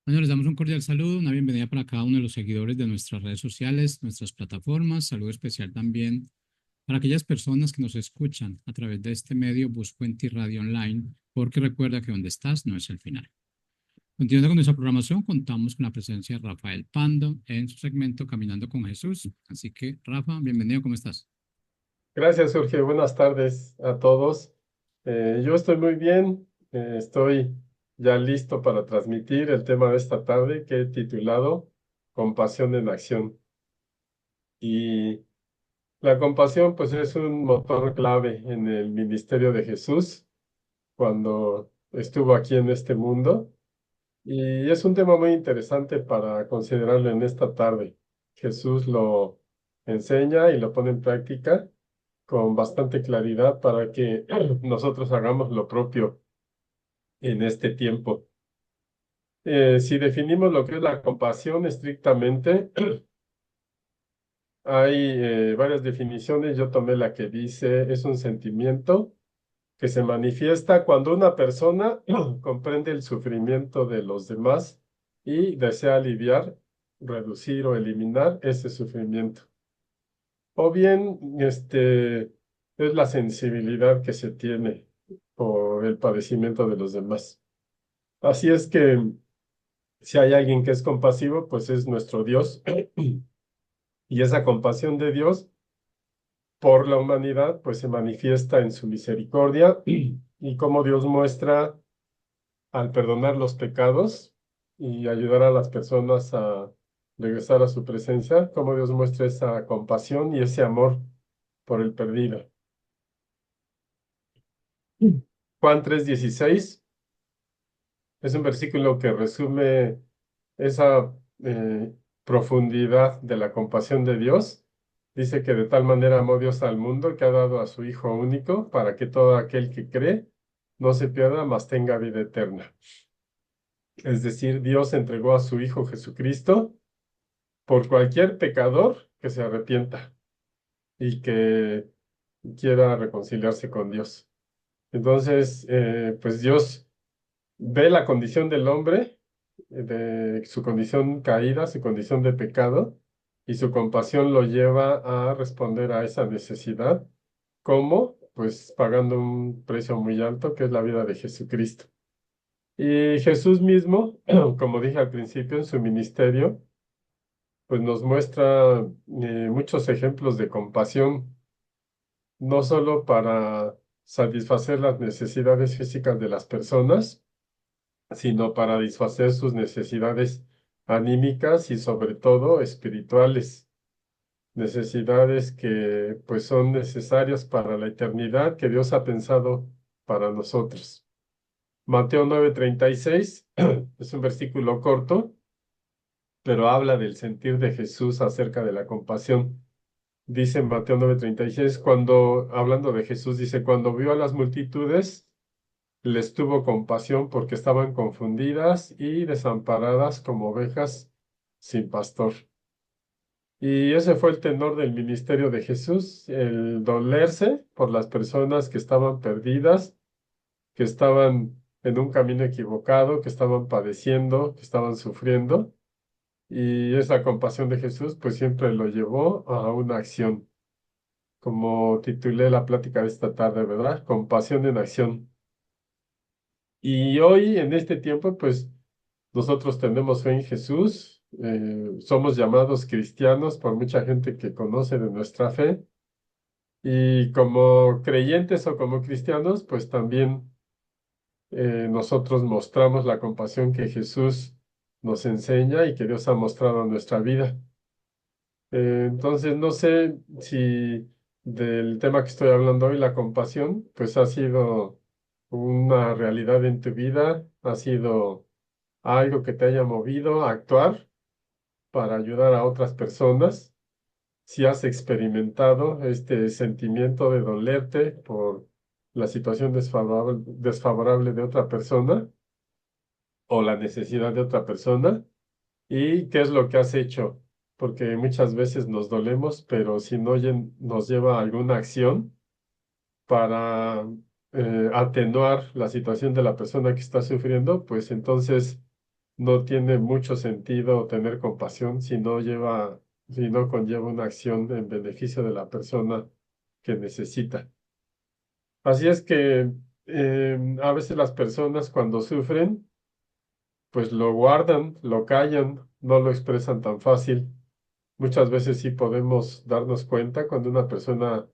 Bueno, les damos un cordial saludo, una bienvenida para cada uno de los seguidores de nuestras redes sociales, nuestras plataformas. Saludo especial también para aquellas personas que nos escuchan a través de este medio Buscuenti Radio Online, porque recuerda que donde estás no es el final. Continuando con nuestra programación, contamos con la presencia de Rafael Pando en su segmento Caminando con Jesús. Así que, Rafa, bienvenido, ¿cómo estás? Gracias, Jorge. Buenas tardes a todos. Yo estoy muy bien. Estoy ya listo para transmitir el tema de esta tarde que he titulado Compasión en Acción. Y la compasión, pues, es un motor clave en el ministerio de Jesús cuando estuvo aquí en este mundo. Y es un tema muy interesante para considerarlo en esta tarde. Jesús lo enseña y lo pone en práctica con bastante claridad para que nosotros hagamos lo propio en este tiempo. Si definimos lo que es la compasión estrictamente, hay varias definiciones. Yo tomé la que dice, es un sentimiento que se manifiesta cuando una persona comprende el sufrimiento de los demás y desea aliviar, reducir o eliminar ese sufrimiento. O bien, es la sensibilidad que se tiene por el padecimiento de los demás. Así es que si hay alguien que es compasivo, pues es nuestro Dios. Y esa compasión de Dios por la humanidad, pues se manifiesta en su misericordia y cómo Dios muestra al perdonar los pecados y ayudar a las personas a regresar a su presencia, cómo Dios muestra esa compasión y ese amor por el perdido. Juan 3:16 es un versículo que resume esa profundidad de la compasión de Dios. Dice que de tal manera amó Dios al mundo que ha dado a su Hijo único para que todo aquel que cree no se pierda, mas tenga vida eterna. Es decir, Dios entregó a su Hijo Jesucristo por cualquier pecador que se arrepienta y que quiera reconciliarse con Dios. Entonces, pues Dios ve la condición del hombre, de su condición caída, su condición de pecado, y su compasión lo lleva a responder a esa necesidad. ¿Cómo? Pues pagando un precio muy alto, que es la vida de Jesucristo. Y Jesús mismo, como dije al principio en su ministerio, pues nos muestra muchos ejemplos de compasión, no solo para satisfacer las necesidades físicas de las personas, sino para satisfacer sus necesidades anímicas y sobre todo espirituales, necesidades que pues son necesarias para la eternidad que Dios ha pensado para nosotros. Mateo 9:36 es un versículo corto, pero habla del sentir de Jesús acerca de la compasión. Dice en Mateo 9:36, hablando de Jesús, dice, cuando vio a las multitudes, les tuvo compasión porque estaban confundidas y desamparadas como ovejas sin pastor. Y ese fue el tenor del ministerio de Jesús, el dolerse por las personas que estaban perdidas, que estaban en un camino equivocado, que estaban padeciendo, que estaban sufriendo. Y esa compasión de Jesús pues siempre lo llevó a una acción, como titulé la plática de esta tarde, ¿verdad? Compasión en acción. Y hoy, en este tiempo, pues nosotros tenemos fe en Jesús, somos llamados cristianos por mucha gente que conoce de nuestra fe, y como creyentes o como cristianos, pues también nosotros mostramos la compasión que Jesús nos enseña y que Dios ha mostrado en nuestra vida. Entonces, no sé si del tema que estoy hablando hoy, la compasión, pues ha sido una realidad en tu vida, ha sido algo que te haya movido a actuar para ayudar a otras personas. Si has experimentado este sentimiento de dolerte por la situación desfavorable de otra persona o la necesidad de otra persona, y qué es lo que has hecho, porque muchas veces nos dolemos, pero si no nos lleva a alguna acción para atenuar la situación de la persona que está sufriendo, pues entonces no tiene mucho sentido tener compasión si no conlleva una acción en beneficio de la persona que necesita. Así es que a veces las personas cuando sufren, pues lo guardan, lo callan, no lo expresan tan fácil. Muchas veces sí podemos darnos cuenta cuando una persona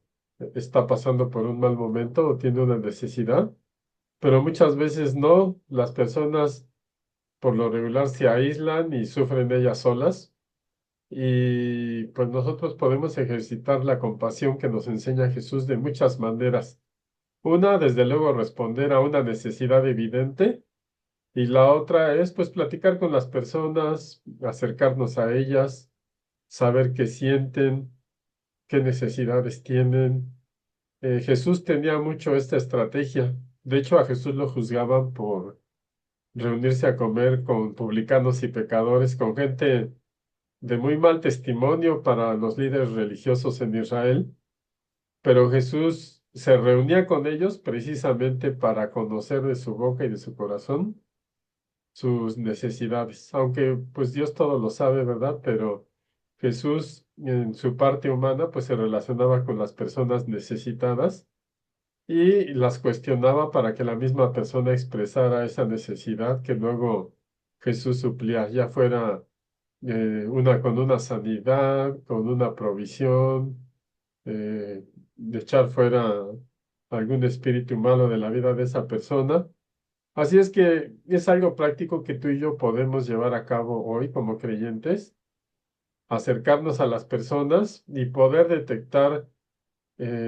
está pasando por un mal momento o tiene una necesidad, pero muchas veces no. Las personas por lo regular se aíslan y sufren ellas solas. Y pues nosotros podemos ejercitar la compasión que nos enseña Jesús de muchas maneras. Una, desde luego, responder a una necesidad evidente. Y la otra es, pues, platicar con las personas, acercarnos a ellas, saber qué sienten, qué necesidades tienen. Jesús tenía mucho esta estrategia. De hecho, a Jesús lo juzgaban por reunirse a comer con publicanos y pecadores, con gente de muy mal testimonio para los líderes religiosos en Israel. Pero Jesús se reunía con ellos precisamente para conocer de su boca y de su corazón sus necesidades, aunque pues Dios todo lo sabe, ¿verdad? Pero Jesús en su parte humana pues se relacionaba con las personas necesitadas y las cuestionaba para que la misma persona expresara esa necesidad que luego Jesús suplía, ya fuera con una sanidad, con una provisión, de echar fuera algún espíritu malo de la vida de esa persona. Así es que es algo práctico que tú y yo podemos llevar a cabo hoy como creyentes, acercarnos a las personas y poder detectar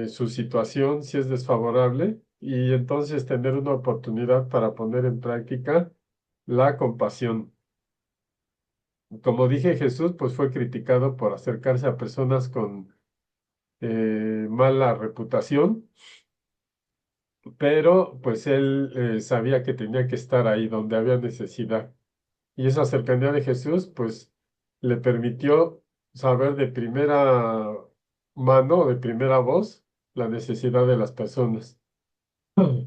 su situación si es desfavorable y entonces tener una oportunidad para poner en práctica la compasión. Como dije, Jesús pues fue criticado por acercarse a personas con mala reputación, pero pues él sabía que tenía que estar ahí donde había necesidad. Y esa cercanía de Jesús, pues, le permitió saber de primera mano, de primera voz, la necesidad de las personas.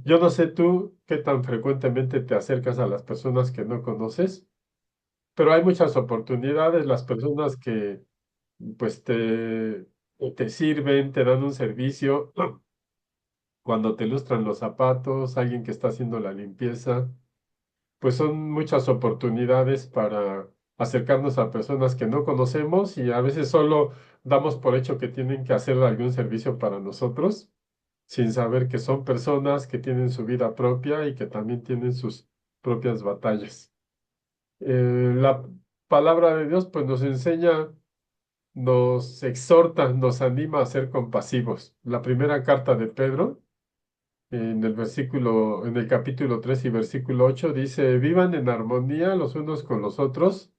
Yo no sé tú qué tan frecuentemente te acercas a las personas que no conoces, pero hay muchas oportunidades, las personas que, pues, te sirven, te dan un servicio, cuando te lustran los zapatos, alguien que está haciendo la limpieza. Pues son muchas oportunidades para acercarnos a personas que no conocemos y a veces solo damos por hecho que tienen que hacer algún servicio para nosotros, sin saber que son personas que tienen su vida propia y que también tienen sus propias batallas. La palabra de Dios pues nos enseña, nos exhorta, nos anima a ser compasivos. La primera carta de Pedro en el capítulo 3 y versículo 8 dice, vivan en armonía los unos con los otros,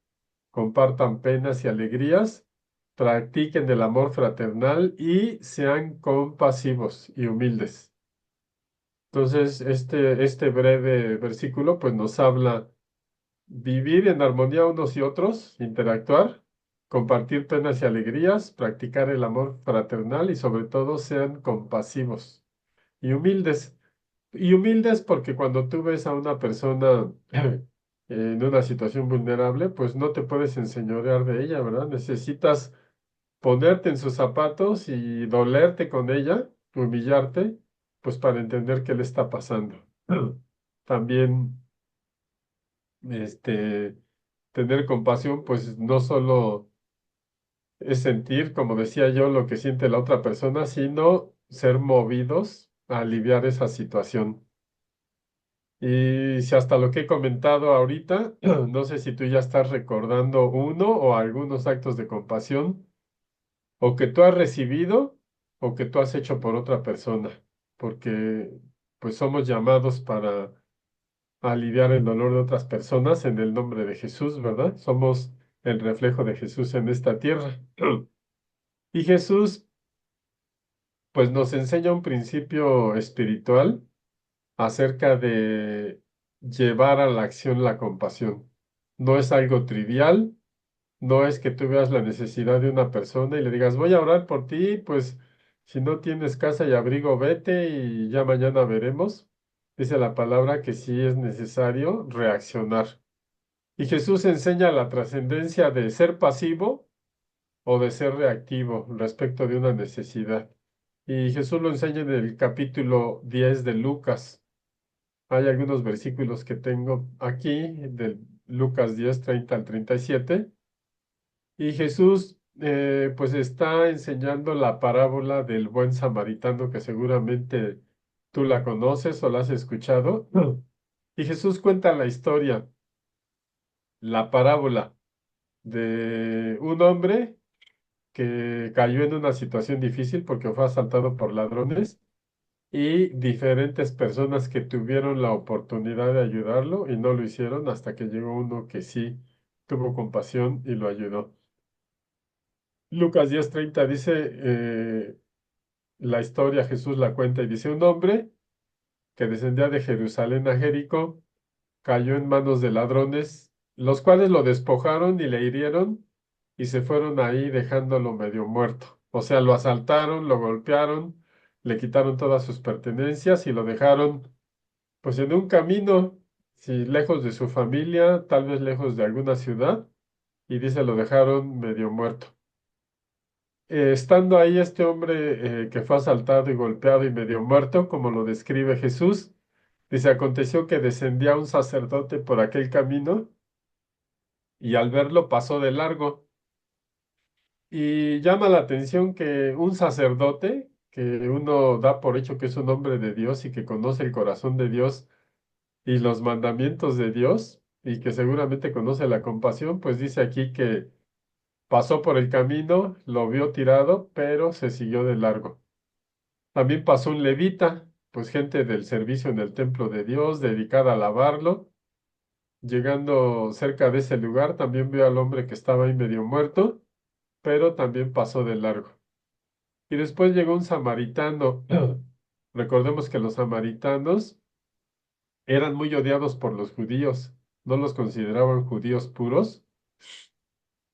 compartan penas y alegrías, practiquen el amor fraternal y sean compasivos y humildes. Entonces, este breve versículo pues nos habla vivir en armonía unos y otros, interactuar, compartir penas y alegrías, practicar el amor fraternal y sobre todo sean compasivos y humildes. Y humildes porque cuando tú ves a una persona en una situación vulnerable, pues no te puedes enseñorear de ella, ¿verdad? Necesitas ponerte en sus zapatos y dolerte con ella, humillarte, pues para entender qué le está pasando. También, este, tener compasión, pues no solo es sentir, como decía yo, lo que siente la otra persona, sino ser movidos a aliviar esa situación. Y si hasta lo que he comentado ahorita, no sé si tú ya estás recordando uno o algunos actos de compasión, o que tú has recibido o que tú has hecho por otra persona, porque pues somos llamados para aliviar el dolor de otras personas en el nombre de Jesús, ¿verdad? Somos el reflejo de Jesús en esta tierra. Y Jesús pues nos enseña un principio espiritual acerca de llevar a la acción la compasión. No es algo trivial, no es que tú veas la necesidad de una persona y le digas, voy a orar por ti, pues si no tienes casa y abrigo, vete y ya mañana veremos. Dice la palabra que sí es necesario reaccionar. Y Jesús enseña la trascendencia de ser pasivo o de ser reactivo respecto de una necesidad. Y Jesús lo enseña en el capítulo 10 de Lucas. Hay algunos versículos que tengo aquí, de Lucas 10 30 al 37. Y Jesús pues está enseñando la parábola del buen samaritano, que seguramente tú la conoces o la has escuchado. Y Jesús cuenta la historia, la parábola de un hombre que cayó en una situación difícil porque fue asaltado por ladrones y diferentes personas que tuvieron la oportunidad de ayudarlo y no lo hicieron hasta que llegó uno que sí tuvo compasión y lo ayudó. Lucas 10:30 dice, la historia Jesús la cuenta y dice, un hombre que descendía de Jerusalén a Jericó cayó en manos de ladrones, los cuales lo despojaron y le hirieron y se fueron ahí dejándolo medio muerto. O sea, lo asaltaron, lo golpearon, le quitaron todas sus pertenencias y lo dejaron pues en un camino, sí, lejos de su familia, tal vez lejos de alguna ciudad, y dice, lo dejaron medio muerto. Estando ahí este hombre que fue asaltado y golpeado y medio muerto, como lo describe Jesús, dice, aconteció que descendía un sacerdote por aquel camino y al verlo pasó de largo. Y llama la atención que un sacerdote, que uno da por hecho que es un hombre de Dios y que conoce el corazón de Dios y los mandamientos de Dios, y que seguramente conoce la compasión, pues dice aquí que pasó por el camino, lo vio tirado, pero se siguió de largo. También pasó un levita, pues gente del servicio en el templo de Dios, dedicada a alabarlo. Llegando cerca de ese lugar, también vio al hombre que estaba ahí medio muerto, pero también pasó de largo. Y después llegó un samaritano. Recordemos que los samaritanos eran muy odiados por los judíos. No los consideraban judíos puros,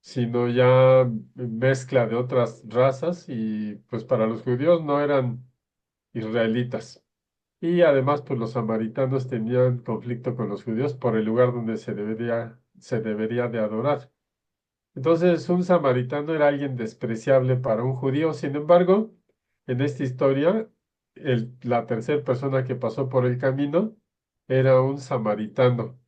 sino ya mezcla de otras razas y pues para los judíos no eran israelitas. Y además, pues los samaritanos tenían conflicto con los judíos por el lugar donde se debería de adorar. Entonces, un samaritano era alguien despreciable para un judío. Sin embargo, en esta historia, la tercera persona que pasó por el camino era un samaritano.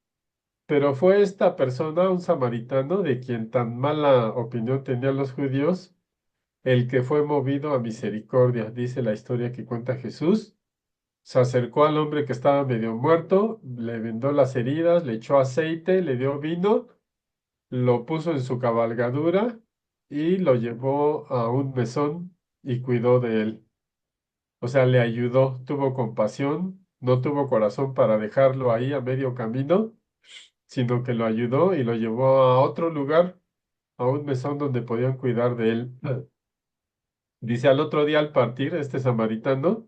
Pero fue esta persona, un samaritano, de quien tan mala opinión tenían los judíos, el que fue movido a misericordia. Dice la historia que cuenta Jesús. Se acercó al hombre que estaba medio muerto, le vendó las heridas, le echó aceite, le dio vino, lo puso en su cabalgadura y lo llevó a un mesón y cuidó de él. O sea, le ayudó, tuvo compasión, no tuvo corazón para dejarlo ahí a medio camino, sino que lo ayudó y lo llevó a otro lugar, a un mesón donde podían cuidar de él. Dice, al otro día al partir, este samaritano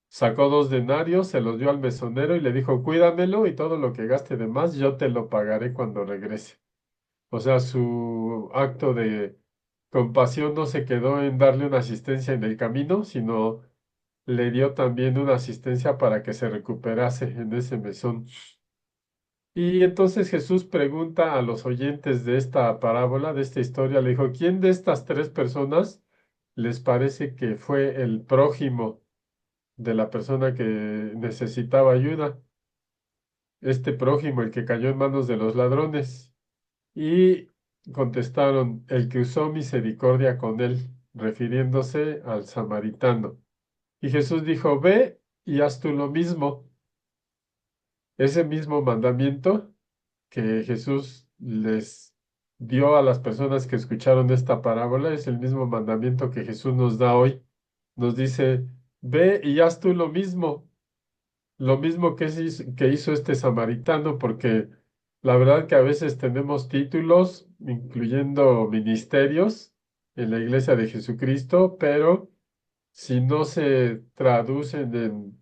sacó 2 denarios, se los dio al mesonero y le dijo, cuídamelo y todo lo que gaste de más, yo te lo pagaré cuando regrese. O sea, su acto de compasión no se quedó en darle una asistencia en el camino, sino le dio también una asistencia para que se recuperase en ese mesón. Y entonces Jesús pregunta a los oyentes de esta parábola, de esta historia, le dijo, ¿quién de estas tres personas les parece que fue el prójimo de la persona que necesitaba ayuda? Este prójimo, el que cayó en manos de los ladrones. Y contestaron, el que usó misericordia con él, refiriéndose al samaritano. Y Jesús dijo, ve y haz tú lo mismo. Ese mismo mandamiento que Jesús les dio a las personas que escucharon esta parábola es el mismo mandamiento que Jesús nos da hoy. Nos dice, ve y haz tú lo mismo que hizo este samaritano, porque la verdad que a veces tenemos títulos, incluyendo ministerios en la iglesia de Jesucristo, pero si no se traducen en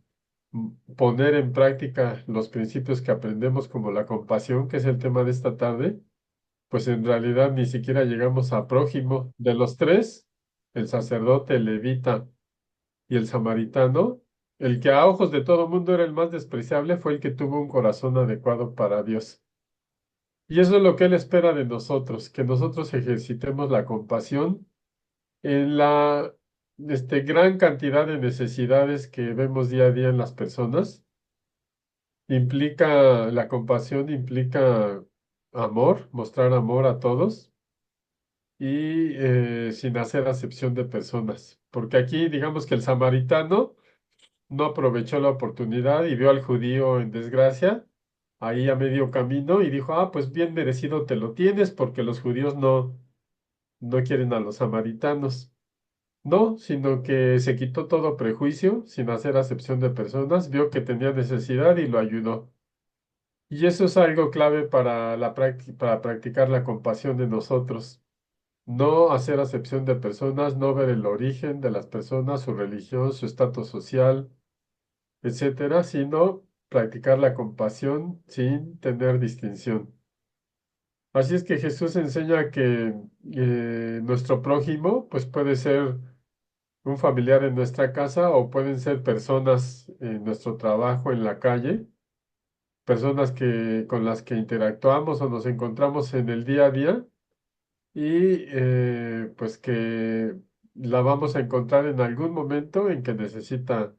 poner en práctica los principios que aprendemos, como la compasión, que es el tema de esta tarde, pues en realidad ni siquiera llegamos a prójimo. De los tres, el sacerdote, el levita y el samaritano, el que a ojos de todo mundo era el más despreciable fue el que tuvo un corazón adecuado para Dios. Y eso es lo que Él espera de nosotros, que nosotros ejercitemos la compasión en la gran cantidad de necesidades que vemos día a día en las personas. La compasión implica amor, mostrar amor a todos y sin hacer acepción de personas. Porque aquí digamos que el samaritano no aprovechó la oportunidad y vio al judío en desgracia, ahí a medio camino, y dijo, ah, pues bien merecido te lo tienes porque los judíos no quieren a los samaritanos. No, sino que se quitó todo prejuicio, sin hacer acepción de personas, vio que tenía necesidad y lo ayudó. Y eso es algo clave para para practicar la compasión de nosotros. No hacer acepción de personas, no ver el origen de las personas, su religión, su estatus social, etcétera, sino practicar la compasión sin tener distinción. Así es que Jesús enseña que nuestro prójimo, pues puede ser un familiar en nuestra casa o pueden ser personas en nuestro trabajo, en la calle, personas con las que interactuamos o nos encontramos en el día a día y pues que la vamos a encontrar en algún momento en que necesita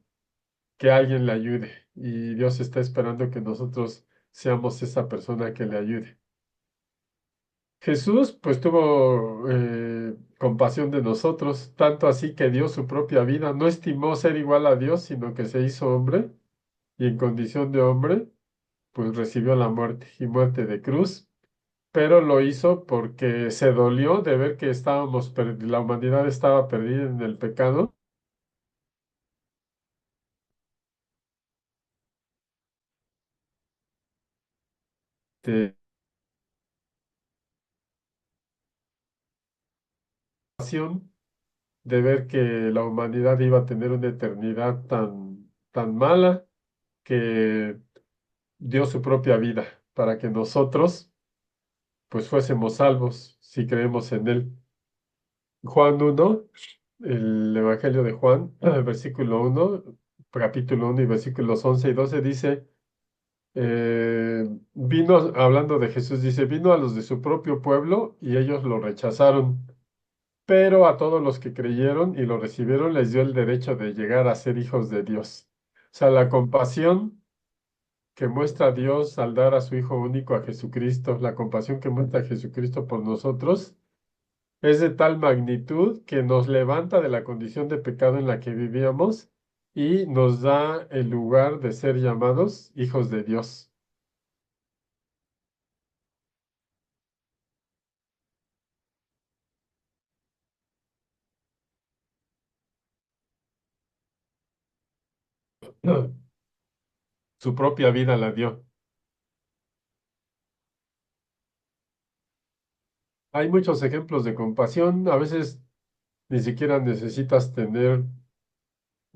que alguien le ayude y Dios está esperando que nosotros seamos esa persona que le ayude. Jesús pues tuvo compasión de nosotros, tanto así que dio su propia vida, no estimó ser igual a Dios, sino que se hizo hombre y en condición de hombre pues recibió la muerte y muerte de cruz, pero lo hizo porque se dolió de ver que la humanidad estaba perdida en el pecado. De pasión, de ver que la humanidad iba a tener una eternidad tan mala que dio su propia vida para que nosotros pues fuésemos salvos si creemos en Él. Juan 1, el Evangelio de Juan, versículo 1, capítulo 1 y versículos 11 y 12 dice, hablando de Jesús, dice, vino a los de su propio pueblo y ellos lo rechazaron, pero a todos los que creyeron y lo recibieron les dio el derecho de llegar a ser hijos de Dios. O sea, la compasión que muestra Dios al dar a su Hijo único a Jesucristo, la compasión que muestra Jesucristo por nosotros, es de tal magnitud que nos levanta de la condición de pecado en la que vivíamos y nos da el lugar de ser llamados hijos de Dios. Su propia vida la dio. Hay muchos ejemplos de compasión. A veces ni siquiera necesitas tener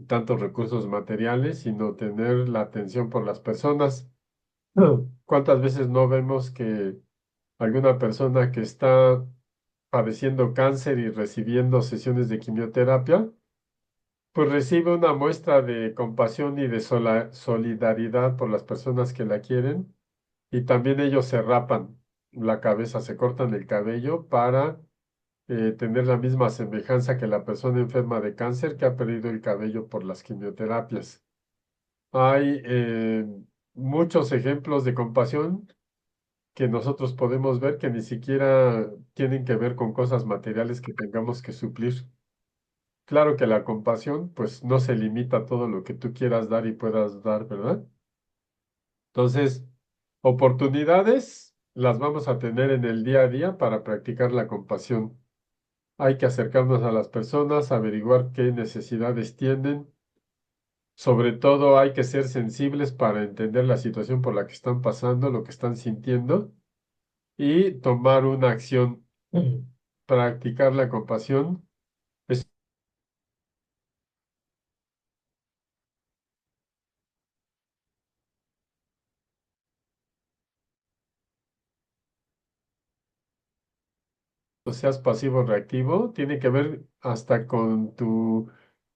tantos recursos materiales, sino tener la atención por las personas. ¿Cuántas veces no vemos que alguna persona que está padeciendo cáncer y recibiendo sesiones de quimioterapia, pues recibe una muestra de compasión y de solidaridad por las personas que la quieren y también ellos se rapan la cabeza, se cortan el cabello para tener la misma semejanza que la persona enferma de cáncer que ha perdido el cabello por las quimioterapias. Hay muchos ejemplos de compasión que nosotros podemos ver que ni siquiera tienen que ver con cosas materiales que tengamos que suplir. Claro que la compasión, pues no se limita a todo lo que tú quieras dar y puedas dar, ¿verdad? Entonces, oportunidades las vamos a tener en el día a día para practicar la compasión. Hay que acercarnos a las personas, averiguar qué necesidades tienen. Sobre todo hay que ser sensibles para entender la situación por la que están pasando, lo que están sintiendo y tomar una acción. Practicar la compasión. Seas pasivo o reactivo, tiene que ver hasta con tu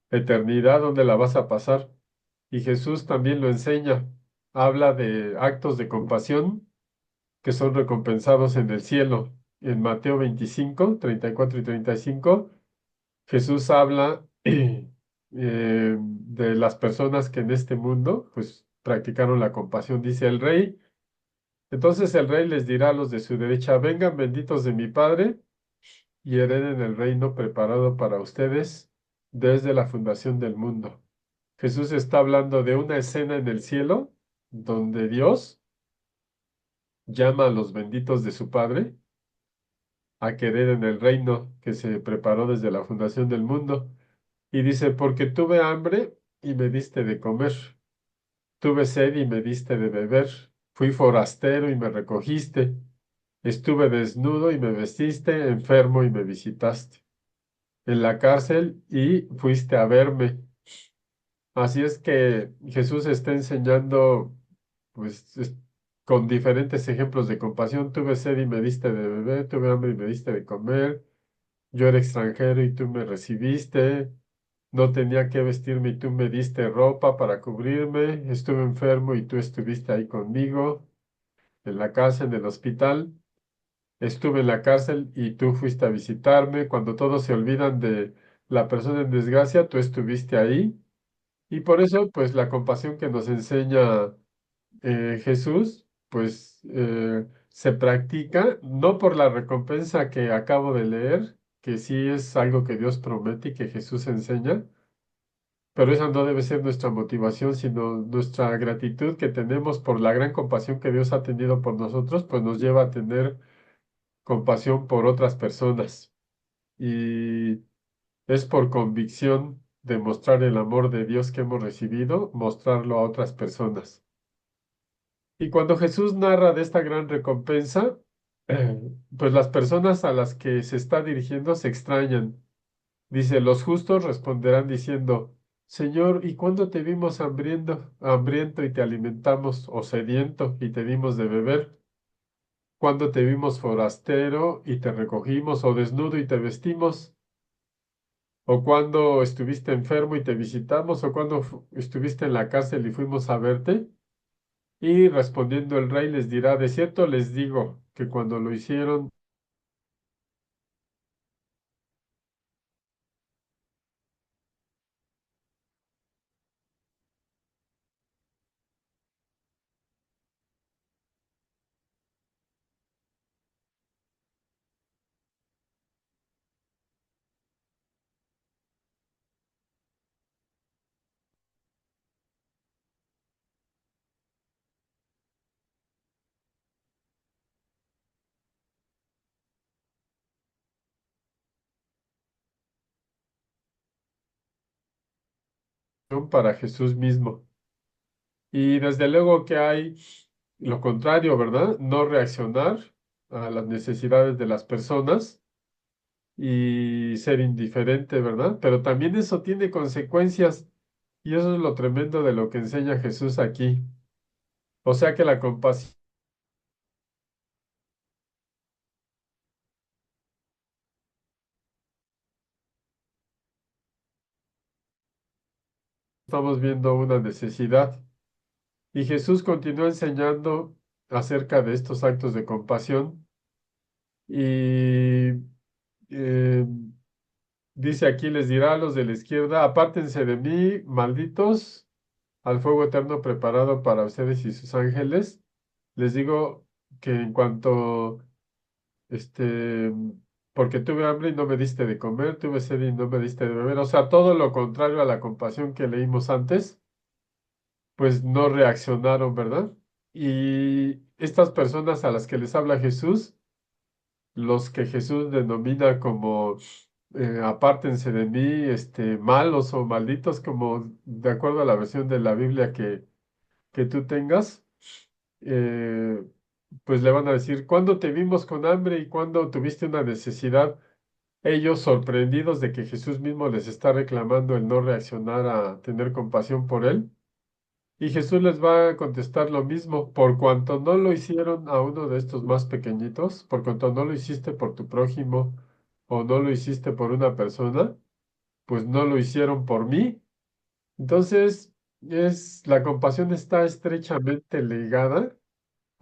eternidad, donde la vas a pasar. Y Jesús también lo enseña. Habla de actos de compasión que son recompensados en el cielo. En Mateo 25, 34 y 35, Jesús habla de las personas que en este mundo, pues, practicaron la compasión. Dice el rey, entonces el rey les dirá a los de su derecha, vengan benditos de mi Padre y hereden el reino preparado para ustedes desde la fundación del mundo. Jesús está hablando de una escena en el cielo donde Dios llama a los benditos de su Padre a que hereden el reino que se preparó desde la fundación del mundo. Y dice, porque tuve hambre y me diste de comer, tuve sed y me diste de beber, fui forastero y me recogiste, estuve desnudo y me vestiste, enfermo y me visitaste, en la cárcel y fuiste a verme. Así es que Jesús está enseñando, pues, con diferentes ejemplos de compasión. Tuve sed y me diste de beber, tuve hambre y me diste de comer, yo era extranjero y tú me recibiste, no tenía que vestirme y tú me diste ropa para cubrirme, estuve enfermo y tú estuviste ahí conmigo, en la casa, en el hospital. Estuve en la cárcel y tú fuiste a visitarme. Cuando todos se olvidan de la persona en desgracia, tú estuviste ahí. Y por eso, pues la compasión que nos enseña Jesús, pues se practica no por la recompensa que acabo de leer, que sí es algo que Dios promete y que Jesús enseña, pero esa no debe ser nuestra motivación, sino nuestra gratitud que tenemos por la gran compasión que Dios ha tenido por nosotros, pues nos lleva a tener compasión por otras personas. Y es por convicción de mostrar el amor de Dios que hemos recibido, mostrarlo a otras personas. Y cuando Jesús narra de esta gran recompensa, eh, pues las personas a las que se está dirigiendo se extrañan. Dice, los justos responderán diciendo, Señor, ¿y cuándo te vimos hambriento y te alimentamos, o sediento y te dimos de beber? ¿Cuándo te vimos forastero y te recogimos, o desnudo y te vestimos? ¿O cuando estuviste enfermo y te visitamos? ¿O cuando estuviste en la cárcel y fuimos a verte? Y respondiendo el rey les dirá, de cierto les digo que cuando lo hicieron, son para Jesús mismo. Y desde luego que hay lo contrario, ¿verdad? No reaccionar a las necesidades de las personas y ser indiferente, ¿verdad? Pero también eso tiene consecuencias y eso es lo tremendo de lo que enseña Jesús aquí. O sea que la compasión, estamos viendo una necesidad. Y Jesús continúa enseñando acerca de estos actos de compasión y eh, dice aquí, les dirá a los de la izquierda, apártense de mí, malditos, al fuego eterno preparado para ustedes y sus ángeles. Les digo que en cuanto, este, porque tuve hambre y no me diste de comer, tuve sed y no me diste de beber, o sea, todo lo contrario a la compasión que leímos antes, pues no reaccionaron, ¿verdad? Y estas personas a las que les habla Jesús, los que Jesús denomina como apártense de mí, malos o malditos, como de acuerdo a la versión de la Biblia que tú tengas, eh, pues le van a decir, ¿cuándo te vimos con hambre y cuándo tuviste una necesidad? Ellos sorprendidos de que Jesús mismo les está reclamando el no reaccionar a tener compasión por él. Y Jesús les va a contestar lo mismo, por cuanto no lo hicieron a uno de estos más pequeñitos, por cuanto no lo hiciste por tu prójimo o no lo hiciste por una persona, pues no lo hicieron por mí. Entonces, la compasión está estrechamente ligada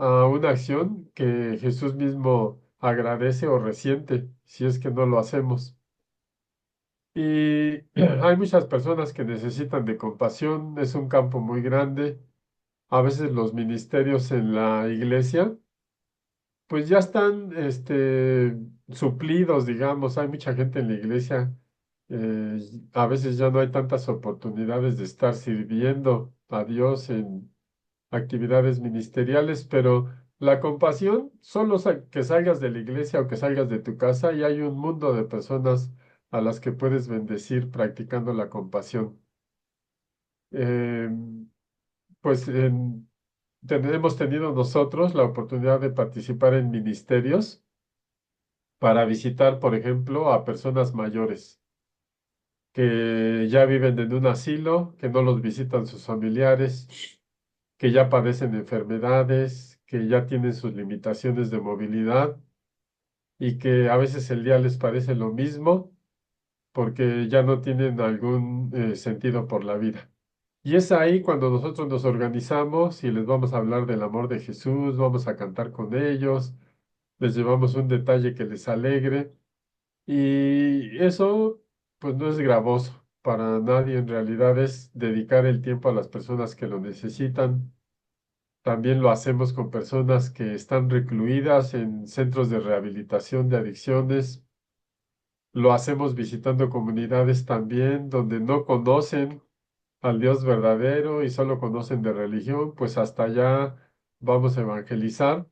a una acción que Jesús mismo agradece o resiente si es que no lo hacemos. Y hay muchas personas que necesitan de compasión, es un campo muy grande. A veces los ministerios en la iglesia, pues ya están suplidos, digamos. Hay mucha gente en la iglesia. eh, a veces ya no hay tantas oportunidades de estar sirviendo a Dios en actividades ministeriales, pero la compasión, solo que salgas de la iglesia o que salgas de tu casa y hay un mundo de personas a las que puedes bendecir practicando la compasión. Eh, pues hemos tenido nosotros la oportunidad de participar en ministerios para visitar, por ejemplo, a personas mayores que ya viven en un asilo, que no los visitan sus familiares, que ya padecen enfermedades, que ya tienen sus limitaciones de movilidad y que a veces el día les parece lo mismo porque ya no tienen algún sentido por la vida. Y es ahí cuando nosotros nos organizamos y les vamos a hablar del amor de Jesús, vamos a cantar con ellos, les llevamos un detalle que les alegre y eso pues no es gravoso para nadie, en realidad es dedicar el tiempo a las personas que lo necesitan. También lo hacemos con personas que están recluidas en centros de rehabilitación de adicciones. Lo hacemos visitando comunidades también donde no conocen al Dios verdadero y solo conocen de religión, pues hasta allá vamos a evangelizar.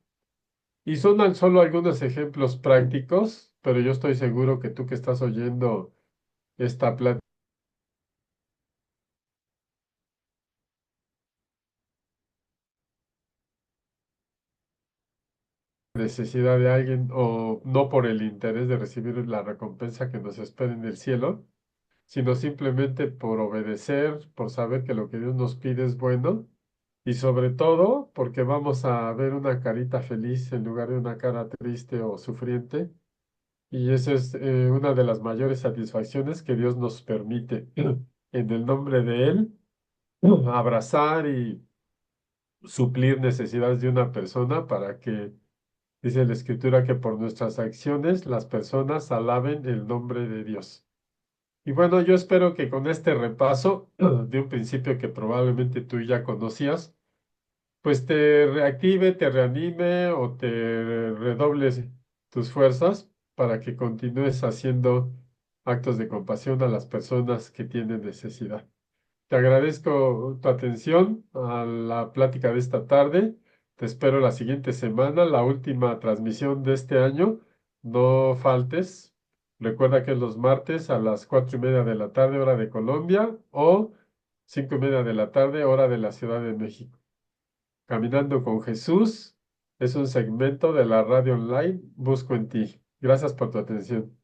Y son solo algunos ejemplos prácticos, pero yo estoy seguro que tú que estás oyendo esta plática, necesidad de alguien o no por el interés de recibir la recompensa que nos espera en el cielo, sino simplemente por obedecer, por saber que lo que Dios nos pide es bueno y sobre todo porque vamos a ver una carita feliz en lugar de una cara triste o sufriente. Y esa es una de las mayores satisfacciones que Dios nos permite en el nombre de Él abrazar y suplir necesidades de una persona para que, dice la Escritura, que por nuestras acciones las personas alaben el nombre de Dios. Y bueno, yo espero que con este repaso de un principio que probablemente tú ya conocías, pues te reactive, te reanime o te redobles tus fuerzas para que continúes haciendo actos de compasión a las personas que tienen necesidad. Te agradezco tu atención a la plática de esta tarde. Te espero la siguiente semana, la última transmisión de este año. No faltes. Recuerda que es los martes a las 4:30 de la tarde, hora de Colombia, o 5:30 de la tarde, hora de la Ciudad de México. Caminando con Jesús es un segmento de la radio online Busco en ti. Gracias por tu atención.